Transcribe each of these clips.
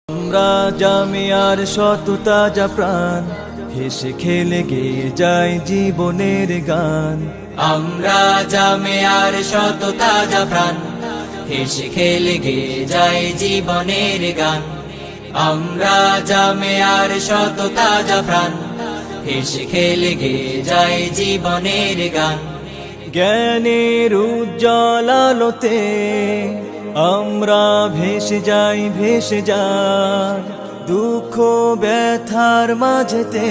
আমরা জামিয়ার শত তাজা প্রাণ, হেসে খেলে গেয়ে যায় জীবনের গান। আমরা জামিয়ার শত তাজা প্রাণ, হেসে খেলে গেয়ে যায় জীবনের গান। আমরা জামিয়ার শত তাজা প্রাণ, হেসে খেলে গেয়ে যায় জীবনের গান। জ্ঞানের উজ্জ্বল আলোতে আমরা ভেসে যাই, ভেসে যাই দুঃখ ব্যথার মাঝেতে।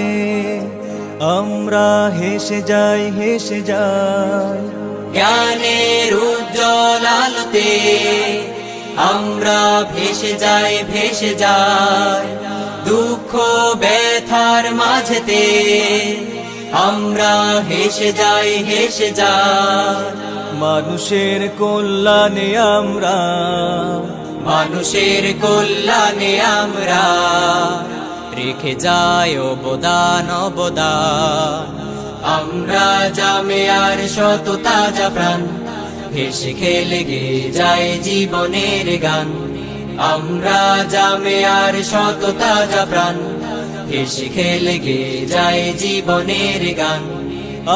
আমরা হেসে যাই, হেসে যাই জ্ঞানের উজ্জ্বল আলোতে আমরা ভেসে যাই, ভেসে যাই দুঃখ ব্যথার মাঝেতে। আমরা হেসে যাই, হেসে যাই মানুষের কল্যাণে আমরা, মানুষের কল্যাণে আমরা রেখে যাই অবদান, অবদান। আমরা জামিয়ার শত তাজা প্রাণ, হেসে খেলে গেয়ে যায় জীবনের গান। আমরা জামিয়ার শত তাজা প্রাণ, হেসে খেলে গেয়ে যায় জীবনের গান।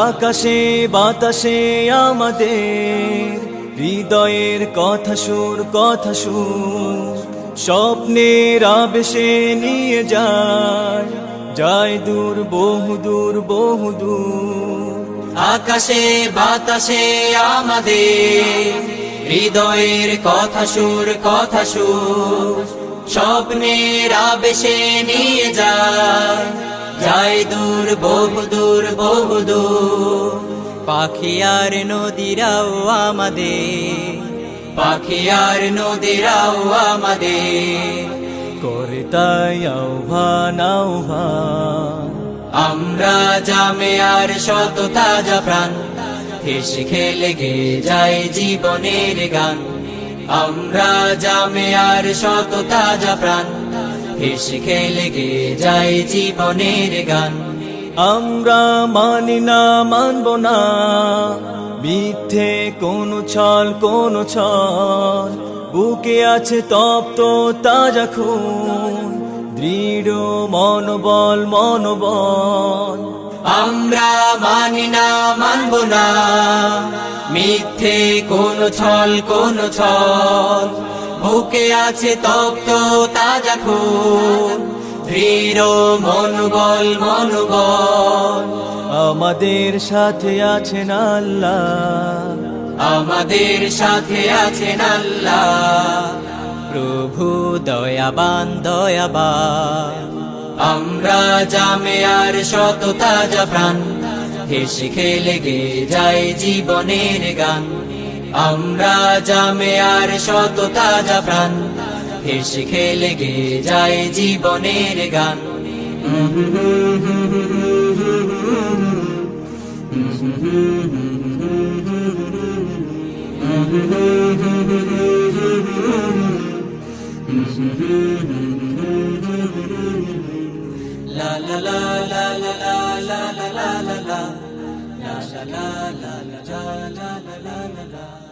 আকাশে বাতাসে আমাদের হৃদয়ের কথা সুর, কথা সুর স্বপ্নের আবেশে নিয়ে যায়, যায় দূর, বহুদূর, বহুদূর। আকাশে বাতাসে আমাদের হৃদয়ের কথা সুর, কথা সুর স্বপ্নের আবেশে নিয়ে যায়, যায় দূর, বহুদূর, বহুদূর। পাখি আর নদীরাও আমাদের, পাখি আর নদীরাও আমাদের করে তাই আহ্বান, আহ্বান। আমরা জামিয়ার শত তাজা প্রাণ, হেসে খেলে গেয়ে যায় জীবনের গান। আমরা জামিয়ার শত তাজা প্রাণ, হেসে খেলে গেয়ে যায় জীবনের গান। আমরা মানি না, মানব না মিথ্যে কোনো ছল, কোনো ছল। বুকে আছে তপ্ত তাজা খুন, দৃঢ় মনোবল, মনোবল। আমরা মানি না, মানব না মিথ্যে কোনো ছল, কোনো ছল। বুকে আছে তপ্ত তাজা খুন, দৃঢ় মনোবল, মনোবল। আমাদের সাথে আছেন আল্লাহ, আমাদের সাথে আছেন আল্লাহ। প্রভু দয়াবান, দয়াবান। আমরা জামিয়ার শত তাজা প্রাণ, হেসে খেলে গেয়ে যায় জীবনের গান। আমরা জামিয়ার শত তাজা প্রাণ, হেসে খেলে গেয়ে যায় জীবনের গান। La la la la la la la la la la la la la la la la la la la la.